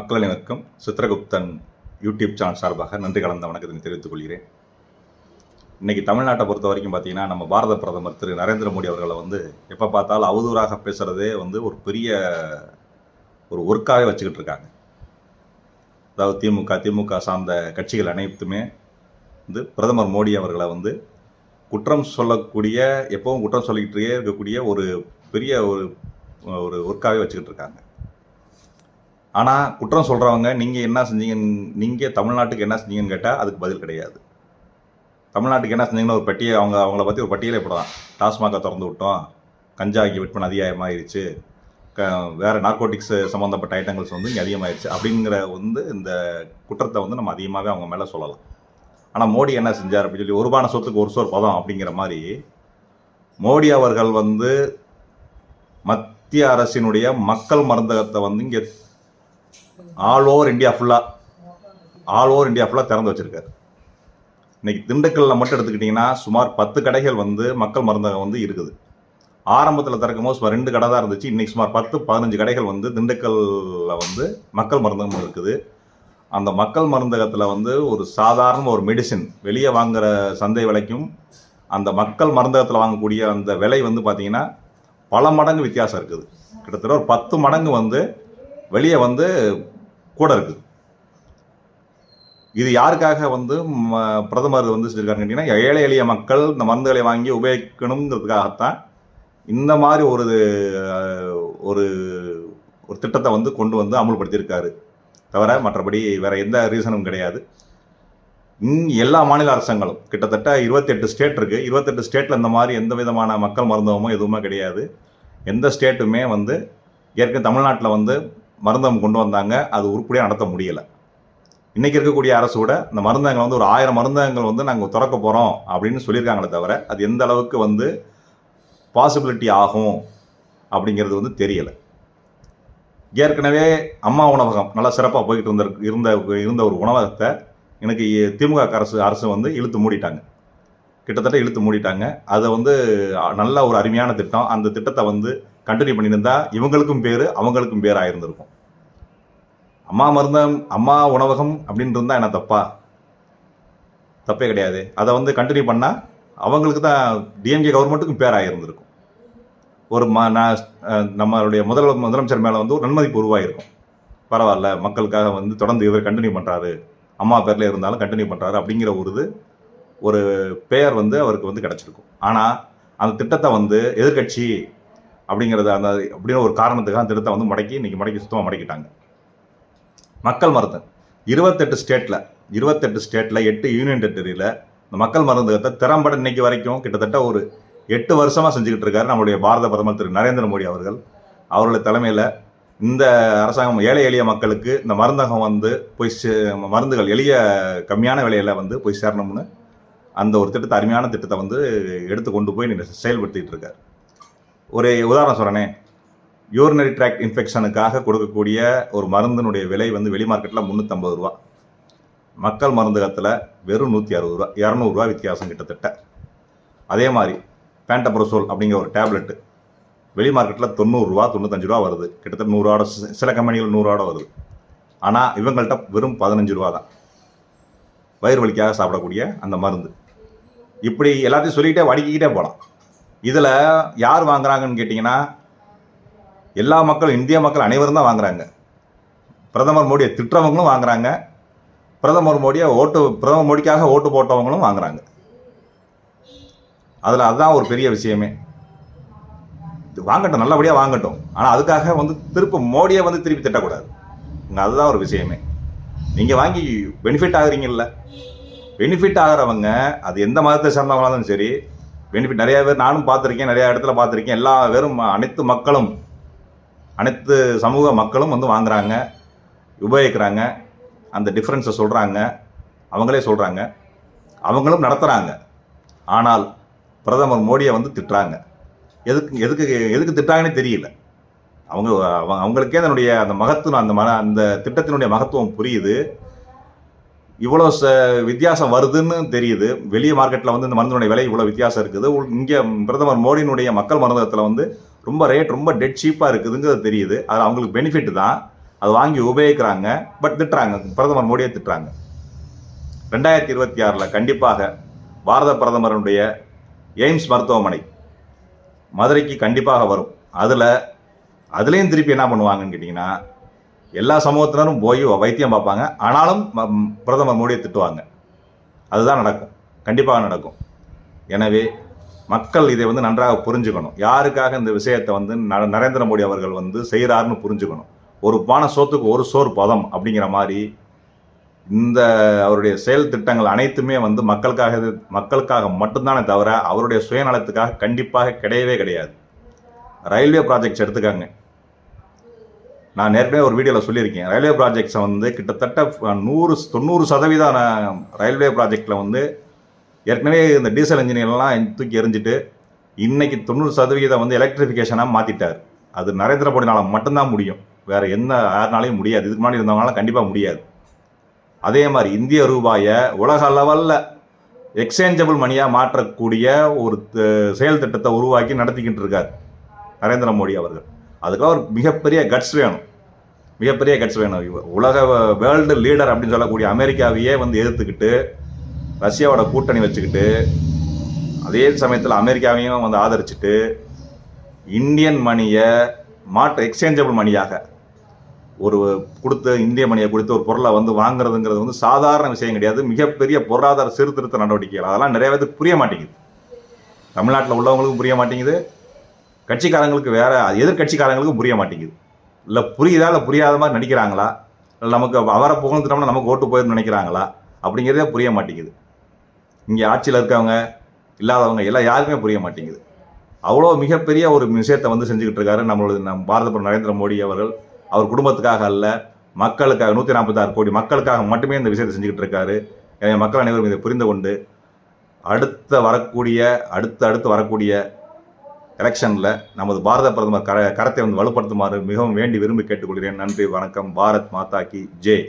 மக்கள் அனைவருக்கும் Chitragupta YouTube channel சார்பாக நன்றி கலந்த வணக்கத்தை தெரிவித்துக் கொள்கிறேன். இன்றைக்கி தமிழ்நாட்டை பொறுத்த வரைக்கும் பார்த்தீங்கன்னா, நம்ம பாரத பிரதமர் திரு நரேந்திர மோடி அவர்களை எப்போ பார்த்தாலும் அவதூறாக பேசுகிறதே ஒரு பெரிய ஒர்க்காகவே வச்சுக்கிட்டு இருக்காங்க. அதாவது திமுக சார்ந்த கட்சிகள் அனைத்துமே பிரதமர் மோடி அவர்களை குற்றம் சொல்லக்கூடிய, எப்பவும் குற்றம் சொல்லிக்கிட்டே இருக்கக்கூடிய ஒரு பெரிய ஒர்க்காகவே வச்சுக்கிட்டு இருக்காங்க. ஆனால் குற்றம் சொல்கிறவங்க நீங்கள் என்ன செஞ்சீங்க, நீங்கள் தமிழ்நாட்டுக்கு என்ன செஞ்சீங்கன்னு கேட்டால் அதுக்கு பதில் கிடையாது. தமிழ்நாட்டுக்கு என்ன செஞ்சீங்கன்னு ஒரு பட்டியலை அவங்கள பற்றி ஒரு பட்டியலே போடலாம். டாஸ்மாகை திறந்து விட்டோம், கஞ்சா இங்கே விற்பனை அதிகமாகிடுச்சு, வேறு நார்கோட்டிக்ஸ் சம்மந்தப்பட்ட ஐட்டங்கள்ஸ் இங்கே அதிகமாகிடுச்சு அப்படிங்கிற இந்த குற்றத்தை நம்ம அதிகமாகவே அவங்க மேலே சொல்லலாம். ஆனால் மோடி என்ன செஞ்சார் அப்படின்னு சொல்லி ஒருபான சொத்துக்கு ஒரு சோறு பதம் அப்படிங்கிற மாதிரி மோடி அவர்கள் மத்திய அரசினுடைய மக்கள் மருந்தகத்தை இங்கே ஆல் ஓவர் இந்தியா ஃபுல்லாக திறந்து வச்சுருக்காரு. இன்றைக்கி திண்டுக்கல்லில் மட்டும் எடுத்துக்கிட்டிங்கன்னா சுமார் 10 கடைகள் மக்கள் மருந்தகம் இருக்குது. ஆரம்பத்தில் திறக்கும் போது சுமார் 2 கடை தான் இருந்துச்சு. இன்றைக்கி சுமார் 10-15 கடைகள் திண்டுக்கல்லில் மக்கள் மருந்தகம் இருக்குது. அந்த மக்கள் மருந்தகத்தில் ஒரு சாதாரண ஒரு மெடிசின் வெளியே வாங்குகிற சந்தை விலைக்கும் அந்த மக்கள் மருந்தகத்தில் வாங்கக்கூடிய அந்த விலை பார்த்திங்கன்னா பல மடங்கு வித்தியாசம் இருக்குது. கிட்டத்தட்ட ஒரு 10 மடங்கு வெளியே கூட இருக்குது. இது யாருக்காக பிரதமர் செஞ்சிருக்காருன்னு கேட்டிங்கன்னா, ஏழை எளிய மக்கள் இந்த மருந்துகளை வாங்கி உபயோகிக்கணுங்கிறதுக்காகத்தான் இந்த மாதிரி ஒரு திட்டத்தை கொண்டு அமுல்படுத்தியிருக்காரு. தவிர மற்றபடி வேறு எந்த ரீசனும் கிடையாது. எல்லா மாநில அரசாங்களும் கிட்டத்தட்ட 28 ஸ்டேட் இருக்குது. 28 ஸ்டேட்டில் இந்த மாதிரி எந்த விதமான மக்கள் மருந்தகமோ எதுவுமே கிடையாது. எந்த ஸ்டேட்டுமே ஏற்கனவே தமிழ்நாட்டில் மருந்தகம் கொண்டு வந்தாங்க, அது உருப்படியாக நடத்த முடியலை. இன்றைக்கி இருக்கக்கூடிய அரசு கூட இந்த மருந்தகங்கள் ஒரு 1000 மருந்தகங்கள் நாங்கள் திறக்க போகிறோம் அப்படின்னு சொல்லியிருக்காங்களே தவிர அது எந்த அளவுக்கு பாசிபிலிட்டி ஆகும் அப்படிங்கிறது தெரியலை. ஏற்கனவே அம்மா உணவகம் நல்லா சிறப்பாக போய்கிட்டு இருந்த ஒரு உணவகத்தை எனக்கு திமுக அரசு இழுத்து மூடிட்டாங்க. கிட்டத்தட்ட இழுத்து மூடிட்டாங்க. அதை நல்ல ஒரு அருமையான திட்டம். அந்த திட்டத்தை கண்டினியூ பண்ணியிருந்தா இவங்களுக்கும் பேர் அவங்களுக்கும் பேர் ஆயிருந்திருக்கும். அம்மா உணவகம் அப்படின்னு இருந்தால் என்ன தப்பே கிடையாது. அதை கண்டினியூ பண்ணால் அவங்களுக்கு தான் டிஎம்கே கவர்மெண்ட்டுக்கும் பேர் ஆகியிருந்திருக்கும். நம்மளுடைய முதலமைச்சர் மேலே ஒரு நன்மதிப்பு உருவாகிருக்கும். பரவாயில்ல, மக்களுக்காக தொடர்ந்து இவர் கண்டினியூ பண்ணுறாரு, அம்மா பேரில் இருந்தாலும் கண்டினியூ பண்ணுறாரு அப்படிங்கிற ஒரு பெயர் அவருக்கு கிடச்சிருக்கும். ஆனால் அந்த திட்டத்தை எதிர்கட்சி அப்படிங்கிறத அப்படின்னு ஒரு காரணத்துக்காக அந்த திட்டத்தை முடக்கி இன்றைக்கி சுத்தமாக முடக்கிட்டாங்க. மக்கள் மருந்தகம் 28 ஸ்டேட்டில் 8 யூனியன் டெரிட்டரியில் இந்த மக்கள் மருந்தகத்தை திறம்பட இன்னைக்கு வரைக்கும் கிட்டத்தட்ட ஒரு 8 வருஷமாக செஞ்சுக்கிட்டு இருக்காரு நம்மளுடைய பாரத பிரதமர் திரு நரேந்திர மோடி அவர்களுடைய தலைமையில். இந்த அரசாங்கம் ஏழை எளிய மக்களுக்கு இந்த மருந்தகம் போய் மருந்துகள் கம்மியான விலையில் போய் சேரணும்னு அந்த ஒரு திட்டத்தை, அருமையான திட்டத்தை எடுத்து கொண்டு போய் செயல்படுத்திகிட்டு இருக்காரு. ஒரு உதாரணம் சொல்கிறேனே, யூரினரி ட்ராக்ட் இன்ஃபெக்ஷனுக்காக கொடுக்கக்கூடிய ஒரு மருந்தினுடைய விலை வெளி மார்க்கெட்டில் 350 ரூபா, மக்கள் மருந்தகத்தில் வெறும் 160 ரூபா, 200 ரூபா வித்தியாசம் கிட்டத்தட்ட. அதே மாதிரி பேண்டப்ரோசோல் அப்படிங்கிற ஒரு டேப்லெட்டு வெளி மார்க்கெட்டில் 90 ரூபா 95 ரூபா வருது. கிட்டத்தட்ட 100 ரூபா, சில கம்பெனிகள் 100 ரூபா வருது. ஆனால் இவங்கள்ட்ட வெறும் 15 ரூபா தான் வயிறு வலிக்காக சாப்பிடக்கூடிய அந்த மருந்து. இப்படி எல்லாத்தையும் சொல்லிக்கிட்டே வடிக்கிக்கிட்டே போகலாம். இதில் யார் வாங்குறாங்கன்னு கேட்டிங்கன்னா, எல்லா மக்களும், இந்திய மக்கள் அனைவரும் தான் வாங்குறாங்க. பிரதமர் மோடியை திட்டுறவங்களும் வாங்குறாங்க, பிரதமர் மோடிக்காக ஓட்டு போட்டவங்களும் வாங்குறாங்க. அதுதான் ஒரு பெரிய விஷயமே. வாங்கட்டும், நல்லபடியாக வாங்கட்டும். ஆனால் அதுக்காக திருப்பி மோடியை திருப்பி திட்டக்கூடாது. அதுதான் ஒரு விஷயமே. நீங்கள் வாங்கி பெனிஃபிட் ஆகுறீங்கல்ல, பெனிஃபிட் ஆகிறவங்க அது எந்த மதத்தை சேர்ந்தவங்களாலும் சரி, பெனிஃபிட் நிறைய பேர் நானும் பார்த்துருக்கேன், நிறையா இடத்துல பார்த்துருக்கேன். அனைத்து மக்களும், அனைத்து சமூக மக்களும் வாங்குறாங்க, உபயோகிக்கிறாங்க. அந்த டிஃப்ரென்ஸை சொல்கிறாங்க, அவங்களே சொல்கிறாங்க, அவங்களும் நடத்துகிறாங்க. ஆனால் பிரதமர் மோடியை திட்டுறாங்க. எதுக்கு திட்டுறாங்கன்னே தெரியல. அவங்களுக்கே அதனுடைய அந்த மகத்துவம், அந்த திட்டத்தினுடைய மகத்துவம் புரியுது. இவ்வளோ வித்தியாசம் வருதுன்னு தெரியுது. வெளியே மார்க்கெட்டில் இந்த மருந்தினுடைய விலை இவ்வளோ வித்தியாசம் இருக்குது. இங்கே பிரதமர் மோடியினுடைய மக்கள் மருந்தகத்தில் ரொம்ப ரேட் ரொம்ப டெட் சீப்பாக இருக்குதுங்கிறது தெரியுது. அது அவங்களுக்கு பெனிஃபிட் தான். அதை வாங்கி உபயோகிக்கிறாங்க. பட் திட்டுறாங்க, பிரதமர் மோடியை திட்டுறாங்க. 2026 கண்டிப்பாக பாரத பிரதமருடைய எய்ம்ஸ் மருத்துவமனை மதுரைக்கு கண்டிப்பாக வரும். அதுலேயும் திருப்பி என்ன பண்ணுவாங்கன்னு கேட்டிங்கன்னா, எல்லா சமூகத்தினரும் போய் வைத்தியம் பார்ப்பாங்க. ஆனாலும் பிரதமர் மோடியை திட்டுவாங்க. அதுதான் நடக்கும், கண்டிப்பாக நடக்கும். எனவே மக்கள் இதை வந்து நன்றாக புரிஞ்சுக்கணும். யாருக்காக இந்த விஷயத்தை வந்து நரேந்திர மோடி அவர்கள் வந்து செய்கிறாருன்னு புரிஞ்சுக்கணும். ஒரு பானை சோத்துக்கு ஒரு சோறு பதம் அப்படிங்கிற மாதிரி இந்த அவருடைய செயல் திட்டங்கள் அனைத்துமே வந்து மக்களுக்காக மட்டும்தானே தவிர அவருடைய சுயநலத்துக்காக கண்டிப்பாக கிடையவே கிடையாது. ரயில்வே ப்ராஜெக்ட்ஸ் எடுத்துக்காங்க. நான் ஏற்கனவே ஒரு வீடியோவில் சொல்லியிருக்கேன். ரயில்வே ப்ராஜெக்ட்ஸை வந்து கிட்டத்தட்ட 90% ரயில்வே ப்ராஜெக்டில் வந்து ஏற்கனவே இந்த டீசல் இன்ஜினியர்லாம் தூக்கி எறிஞ்சிட்டு இன்னைக்கு 90% வந்து எலக்ட்ரிஃபிகேஷனாக மாற்றிட்டார். அது நரேந்திர மோடினால மட்டும்தான் முடியும், வேற எந்த யாருனாலையும் முடியாது. இதுக்கு முன்னாடி இருந்தவங்களால கண்டிப்பாக முடியாது. அதே மாதிரி இந்திய ரூபாயை உலக லெவலில் எக்ஸ்சேஞ்சபிள் மணியாக மாற்றக்கூடிய ஒரு செயல் திட்டத்தை உருவாக்கி நடத்திக்கிட்டு இருக்கார் நரேந்திர மோடி அவர்கள். அதுக்காக ஒரு மிகப்பெரிய கட்ஸ் வேணும். உலக வேர்ல்டு லீடர் அப்படின்னு சொல்லக்கூடிய அமெரிக்காவையே வந்து எதிர்த்துக்கிட்டு ரஷ்யாவோட கூட்டணி வச்சுக்கிட்டு அதே சமயத்தில் அமெரிக்காவையும் வந்து ஆதரிச்சுட்டு இந்தியன் மணியை எக்ஸ்சேஞ்சபிள் மணியாக இந்திய மணியை கொடுத்து ஒரு பொருளை வந்து வாங்குறதுங்கிறது வந்து சாதாரண விஷயம் கிடையாது. மிகப்பெரிய பொருளாதார சீர்திருத்த நடவடிக்கைகள். அதெல்லாம் நிறைய பேருக்கு புரிய மாட்டேங்குது. தமிழ்நாட்டில் உள்ளவங்களுக்கும் புரிய மாட்டேங்குது, கட்சிக்காரங்களுக்கு எதிர்கட்சிக்காரங்களுக்கும் புரிய மாட்டேங்குது. இல்லை புரியுதா, இல்லை புரியாத மாதிரி நடிக்கிறாங்களா, இல்லை நமக்கு அவரை புகழ்ந்துட்டோம்னா நமக்கு ஓட்டு போயிருந்து நினைக்கிறாங்களா அப்படிங்கிறதே புரிய மாட்டேங்குது. இங்கே ஆட்சியில் இருக்கவங்க இல்லாதவங்க எல்லாம் யாருக்குமே புரிய மாட்டேங்குது. அவ்வளோ மிகப்பெரிய ஒரு விஷயத்தை வந்து செஞ்சுக்கிட்டு இருக்காரு நம் பாரத பிரதமர் நரேந்திர மோடி அவர்கள். அவர் குடும்பத்துக்காக அல்ல, மக்களுக்காக 146 கோடி மக்களுக்காக மட்டுமே இந்த விஷயத்தை செஞ்சுக்கிட்டு இருக்காரு. எனவே மக்கள் அனைவரும் இதை புரிந்து கொண்டு அடுத்து வரக்கூடிய எலெக்ஷனில் நமது பாரத பிரதமர் கரத்தை வந்து வலுப்படுத்துமாறு மிகவும் விரும்பி கேட்டுக்கொள்கிறேன். நன்றி, வணக்கம். பாரத் மாதா கி ஜெய்.